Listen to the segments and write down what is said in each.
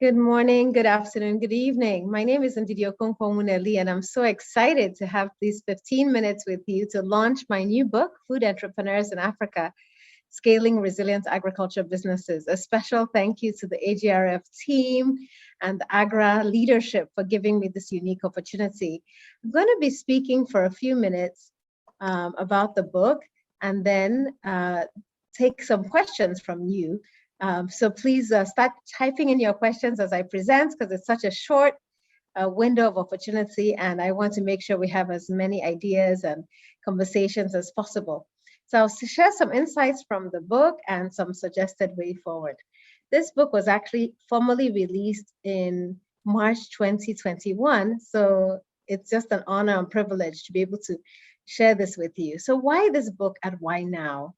Good morning, good afternoon, good evening. My name is Ndidi Okonkwo-Muneli, and I'm so excited to have these 15 minutes with you to launch my new book, Food Entrepreneurs in Africa, Scaling Resilient Agriculture Businesses. A special thank you to the AGRF team and the AGRA leadership for giving me this unique opportunity. I'm going to be speaking for a few minutes about the book and then take some questions from you. So please start typing in your questions as I present, because it's such a short window of opportunity, and I want to make sure we have as many ideas and conversations as possible. So I'll share some insights from the book and some suggested way forward. This book was actually formally released in March 2021, so it's just an honor and privilege to be able to share this with you. So why this book and why now?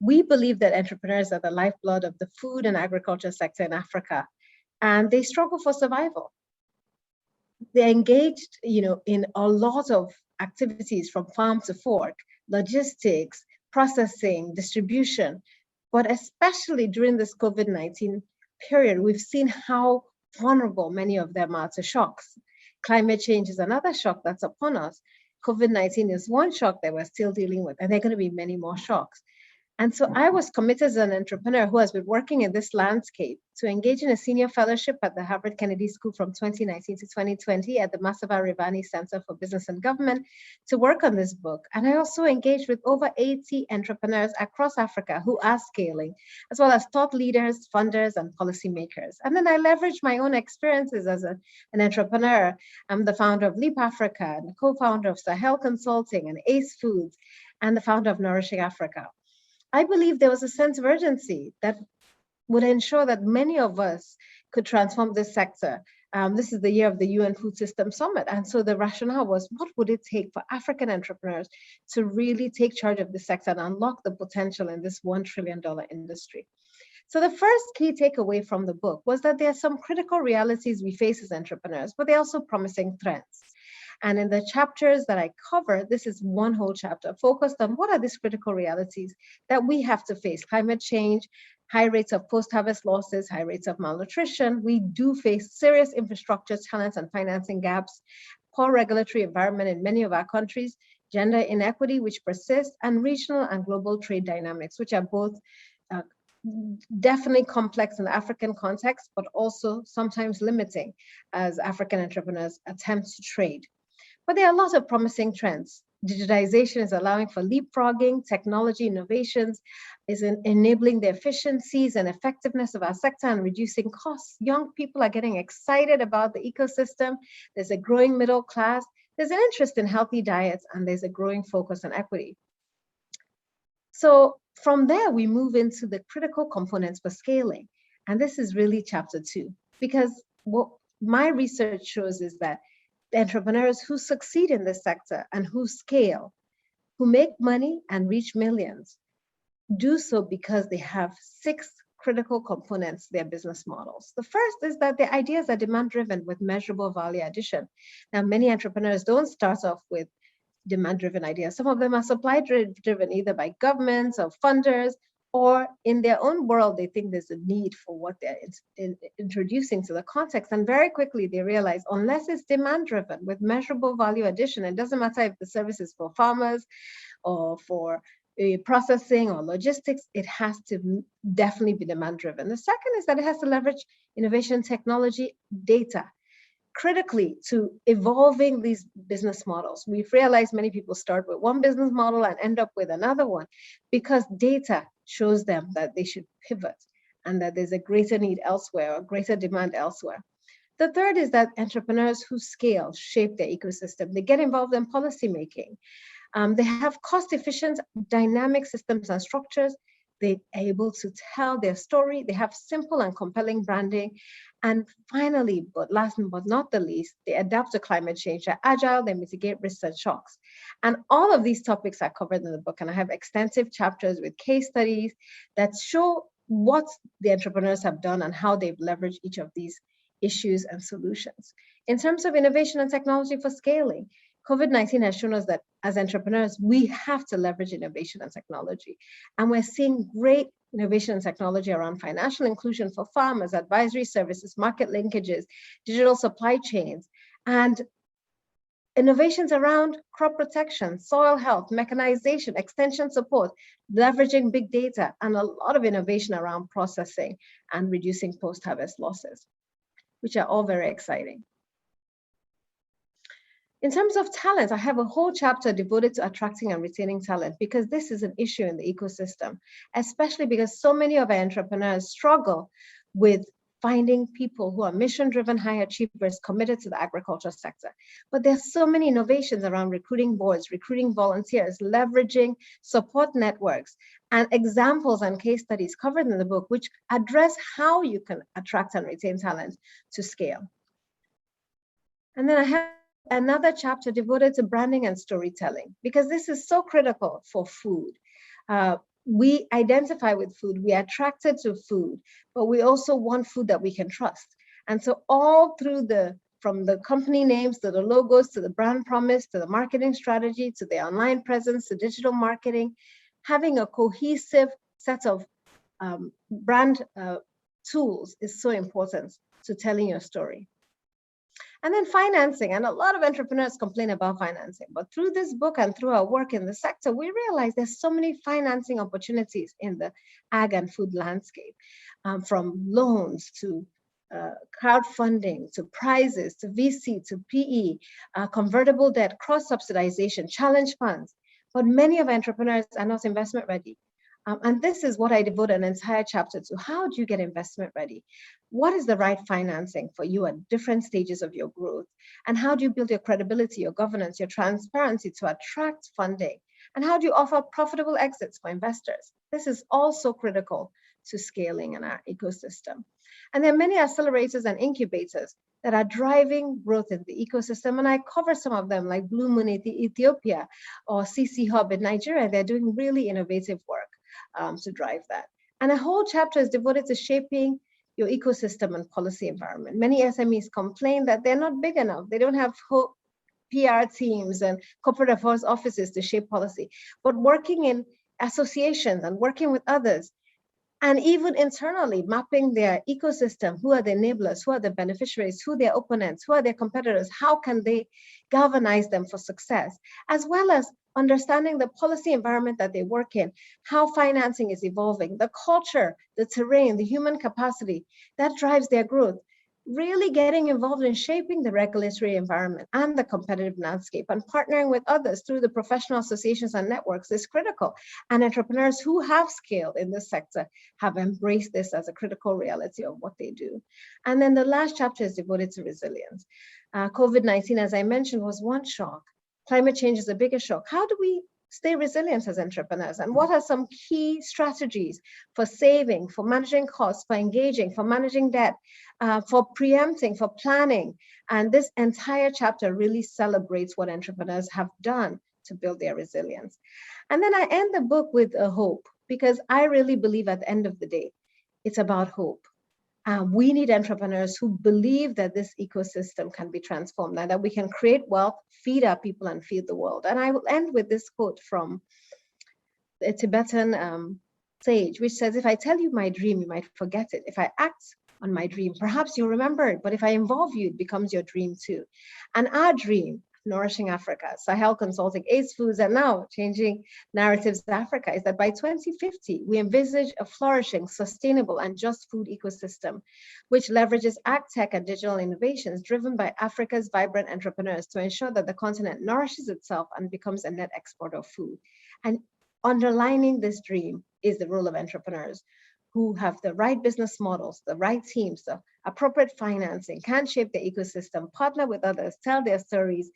We believe that entrepreneurs are the lifeblood of the food and agriculture sector in Africa, and they struggle for survival. They're engaged, in a lot of activities from farm to fork, logistics, processing, distribution. But especially during this COVID-19 period, we've seen how vulnerable many of them are to shocks. Climate change is another shock that's upon us. COVID-19 is one shock that we're still dealing with, and there are going to be many more shocks. And so I was committed as an entrepreneur who has been working in this landscape to engage in a senior fellowship at the Harvard Kennedy School from 2019 to 2020 at the Masaba Rivani Center for Business and Government to work on this book. And I also engaged with over 80 entrepreneurs across Africa who are scaling, as well as thought leaders, funders, and policymakers. And then I leveraged my own experiences as an entrepreneur. I'm the founder of Leap Africa and co-founder of Sahel Consulting and Ace Foods and the founder of Nourishing Africa. I believe there was a sense of urgency that would ensure that many of us could transform this sector. This is the year of the UN Food System Summit. And so the rationale was, what would it take for African entrepreneurs to really take charge of this sector and unlock the potential in this $1 trillion industry? So the first key takeaway from the book was that there are some critical realities we face as entrepreneurs, but there are also promising threats. And in the chapters that I cover, this is one whole chapter focused on what are these critical realities that we have to face: climate change, high rates of post-harvest losses, high rates of malnutrition. We do face serious infrastructure, talent, and financing gaps, poor regulatory environment in many of our countries, gender inequity, which persists, and regional and global trade dynamics, which are both definitely complex in the African context, but also sometimes limiting as African entrepreneurs attempt to trade. But there are a lot of promising trends. Digitization is allowing for leapfrogging, technology innovations is enabling the efficiencies and effectiveness of our sector and reducing costs. Young people are getting excited about the ecosystem. There's a growing middle class. There's an interest in healthy diets, and there's a growing focus on equity. So from there, we move into the critical components for scaling. And this is really chapter 2, because what my research shows is that the entrepreneurs who succeed in this sector and who scale, who make money and reach millions, do so because they have 6 critical components to their business models. The first is that their ideas are demand-driven with measurable value addition. Now, many entrepreneurs don't start off with demand-driven ideas. Some of them are supply-driven, either by governments or funders, or in their own world, they think there's a need for what they're introducing to the context. And very quickly, they realize unless it's demand-driven with measurable value addition, it doesn't matter if the service is for farmers or for processing or logistics, it has to definitely be demand-driven. The second is that it has to leverage innovation, technology, data, critically to evolving these business models. We've realized many people start with one business model and end up with another one because data shows them that they should pivot and that there's a greater need elsewhere or greater demand elsewhere. The third is that entrepreneurs who scale shape their ecosystem. They get involved in policymaking. They have cost-efficient, dynamic systems and structures. They're able to tell their story. They have simple and compelling branding. And finally, but last but not the least, they adapt to climate change. They're agile, they mitigate risks and shocks. And all of these topics are covered in the book. And I have extensive chapters with case studies that show what the entrepreneurs have done and how they've leveraged each of these issues and solutions. In terms of innovation and technology for scaling, COVID-19 has shown us that as entrepreneurs, we have to leverage innovation and technology. And we're seeing great innovation and technology around financial inclusion for farmers, advisory services, market linkages, digital supply chains, and innovations around crop protection, soil health, mechanization, extension support, leveraging big data, and a lot of innovation around processing and reducing post-harvest losses, which are all very exciting. In terms of talent, I have a whole chapter devoted to attracting and retaining talent because this is an issue in the ecosystem, especially because so many of our entrepreneurs struggle with finding people who are mission-driven high achievers committed to the agriculture sector. But there's so many innovations around recruiting boards, recruiting volunteers, leveraging support networks, and examples and case studies covered in the book, which address how you can attract and retain talent to scale. And then I have another chapter devoted to branding and storytelling, because this is so critical for food. We identify with food, we are attracted to food, but we also want food that we can trust. And so all through from the company names to the logos, to the brand promise, to the marketing strategy, to the online presence, to digital marketing, having a cohesive set of brand tools is so important to telling your story. And then financing, and a lot of entrepreneurs complain about financing, but through this book and through our work in the sector, we realize there's so many financing opportunities in the ag and food landscape, from loans to crowdfunding, to prizes, to VC, to PE, convertible debt, cross-subsidization, challenge funds. But many of entrepreneurs are not investment ready. And this is what I devote an entire chapter to. How do you get investment ready? What is the right financing for you at different stages of your growth? And how do you build your credibility, your governance, your transparency to attract funding? And how do you offer profitable exits for investors? This is also critical to scaling in our ecosystem. And there are many accelerators and incubators that are driving growth in the ecosystem. And I cover some of them, like Blue Moon Ethiopia or CC Hub in Nigeria. They're doing really innovative work to drive that. And a whole chapter is devoted to shaping your ecosystem and policy environment. Many SMEs complain that they're not big enough. They don't have PR teams and corporate affairs offices to shape policy. But working in associations and working with others, and even internally mapping their ecosystem, who are the enablers, who are the beneficiaries, who are their opponents, who are their competitors, how can they galvanize them for success, as well as understanding the policy environment that they work in, how financing is evolving, the culture, the terrain, the human capacity that drives their growth. Really getting involved in shaping the regulatory environment and the competitive landscape, and partnering with others through the professional associations and networks is critical. And entrepreneurs who have scaled in this sector have embraced this as a critical reality of what they do. And then the last chapter is devoted to resilience. COVID-19, as I mentioned, was one shock. Climate change is a bigger shock. How do we stay resilient as entrepreneurs? And what are some key strategies for saving, for managing costs, for engaging, for managing debt, for preempting, for planning? And this entire chapter really celebrates what entrepreneurs have done to build their resilience. And then I end the book with a hope, because I really believe at the end of the day, it's about hope. We need entrepreneurs who believe that this ecosystem can be transformed and that we can create wealth, feed our people, and feed the world. And I will end with this quote from a Tibetan sage, which says, if I tell you my dream, you might forget it. If I act on my dream, perhaps you'll remember it. But if I involve you, it becomes your dream too. And our dream, Nourishing Africa, Sahel Consulting, Ace Foods, and now Changing Narratives Africa, is that by 2050, we envisage a flourishing, sustainable, and just food ecosystem, which leverages ag tech and digital innovations driven by Africa's vibrant entrepreneurs to ensure that the continent nourishes itself and becomes a net exporter of food. And underlining this dream is the role of entrepreneurs who have the right business models, the right teams, the appropriate financing, can shape the ecosystem, partner with others, tell their stories,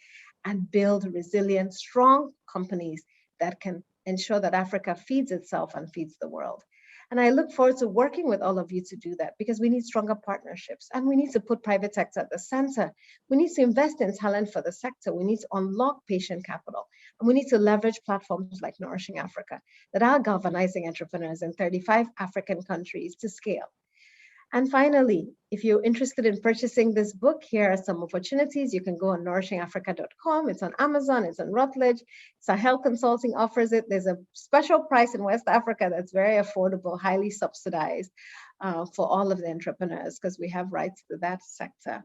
and build resilient, strong companies that can ensure that Africa feeds itself and feeds the world. And I look forward to working with all of you to do that, because we need stronger partnerships and we need to put private sector at the center. We need to invest in talent for the sector. We need to unlock patient capital, and we need to leverage platforms like Nourishing Africa that are galvanizing entrepreneurs in 35 African countries to scale. And finally, If you're interested in purchasing this book, here are some opportunities. You can go on nourishingafrica.com. It's on Amazon, it's on Routledge. Sahel Consulting offers it. There's a special price in West Africa that's very affordable, highly subsidized for all of the entrepreneurs, because we have rights to that sector.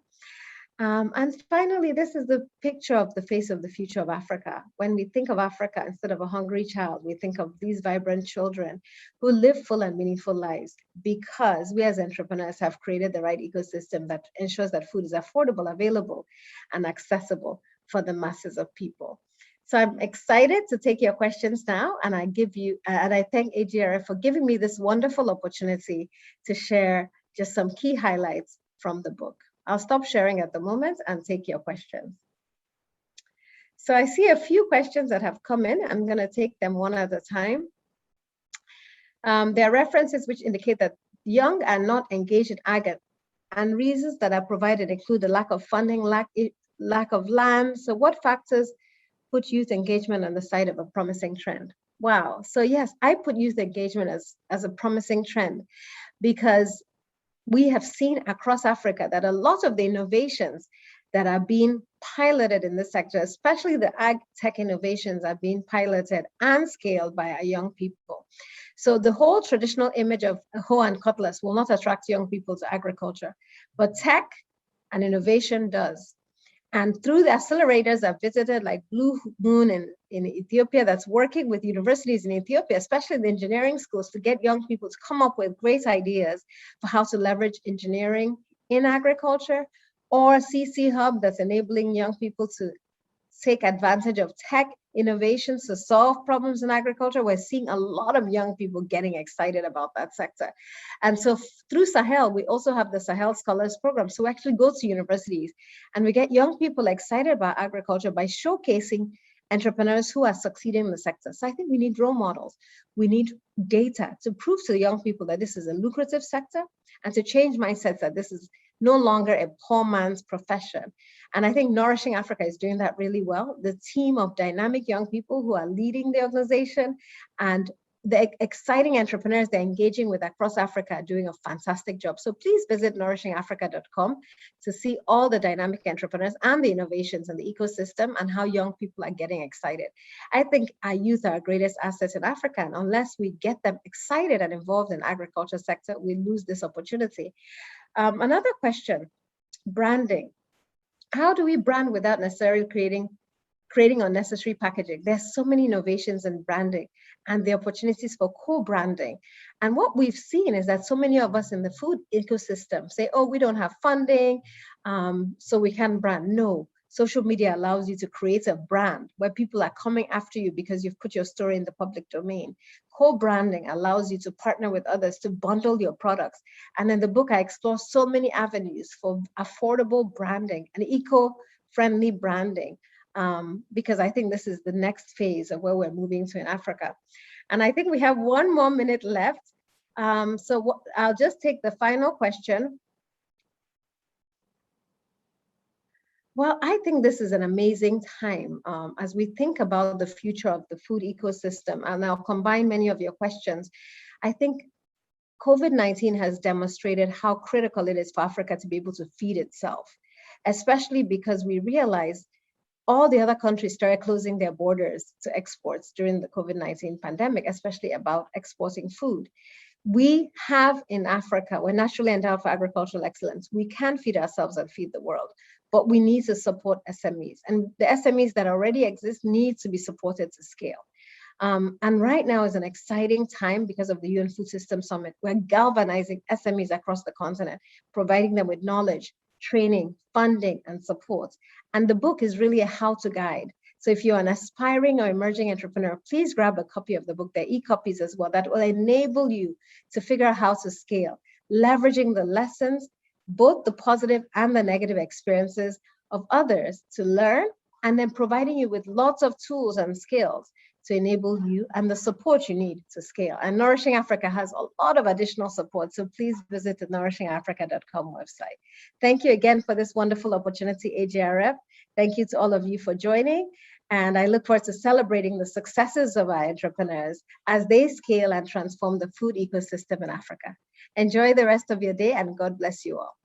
And finally, this is the picture of the face of the future of Africa. When we think of Africa, instead of a hungry child, we think of these vibrant children who live full and meaningful lives, because we as entrepreneurs have created the right ecosystem that ensures that food is affordable, available, and accessible for the masses of people. So I'm excited to take your questions now, and I thank AGRF for giving me this wonderful opportunity to share just some key highlights from the book. I'll stop sharing at the moment and take your questions. So I see a few questions that have come in. I'm going to take them one at a time. There are references which indicate that young are not engaged in agri, and reasons that are provided include the lack of funding, lack of land. So what factors put youth engagement on the side of a promising trend? Wow. So yes, I put youth engagement as a promising trend, because we have seen across Africa that a lot of the innovations that are being piloted in this sector, especially the ag tech innovations, are being piloted and scaled by our young people. So the whole traditional image of a hoe and cutlass will not attract young people to agriculture, but tech and innovation does. And through the accelerators I've visited, like Blue Moon in Ethiopia, that's working with universities in Ethiopia, especially the engineering schools, to get young people to come up with great ideas for how to leverage engineering in agriculture, or CC Hub that's enabling young people to take advantage of tech innovations to solve problems in agriculture. We're seeing a lot of young people getting excited about that sector. And so through Sahel, we also have the Sahel Scholars Program. So we actually go to universities and we get young people excited about agriculture by showcasing entrepreneurs who are succeeding in the sector. So I think we need role models. We need data to prove to the young people that this is a lucrative sector, and to change mindsets that this is no longer a poor man's profession. And I think Nourishing Africa is doing that really well. The team of dynamic young people who are leading the organization and the exciting entrepreneurs they're engaging with across Africa are doing a fantastic job. So please visit nourishingafrica.com to see all the dynamic entrepreneurs and the innovations in the ecosystem and how young people are getting excited. I think our youth are our greatest assets in Africa, and unless we get them excited and involved in the agriculture sector, we lose this opportunity. Another question, branding. How do we brand without necessarily creating unnecessary packaging? There's so many innovations in branding and the opportunities for co-branding. And what we've seen is that so many of us in the food ecosystem say, oh, we don't have funding, so we can't brand. No, social media allows you to create a brand where people are coming after you because you've put your story in the public domain. Co-branding allows you to partner with others to bundle your products. And in the book, I explore so many avenues for affordable branding and eco-friendly branding. Because I think this is the next phase of where we're moving to in Africa. And I think we have 1 more minute left. I'll just take the final question. Well, I think this is an amazing time as we think about the future of the food ecosystem, and I'll combine many of your questions. I think COVID-19 has demonstrated how critical it is for Africa to be able to feed itself, especially because we realize all the other countries started closing their borders to exports during the COVID-19 pandemic, especially about exporting food. We have in Africa, we're naturally endowed for agricultural excellence. We can feed ourselves and feed the world, but we need to support SMEs. And the SMEs that already exist need to be supported to scale. And right now is an exciting time because of the UN Food System Summit. We're galvanizing SMEs across the continent, providing them with knowledge, training, funding, and support. And the book is really a how-to guide. So if you're an aspiring or emerging entrepreneur, please grab a copy of the book. There are e-copies as well that will enable you to figure out how to scale, leveraging the lessons, both the positive and the negative experiences of others to learn, and then providing you with lots of tools and skills to enable you and the support you need to scale. And Nourishing Africa has a lot of additional support, so please visit the nourishingafrica.com website. Thank you again for this wonderful opportunity, AGRF. Thank you to all of you for joining, and I look forward to celebrating the successes of our entrepreneurs as they scale and transform the food ecosystem in Africa. Enjoy the rest of your day, and God bless you all.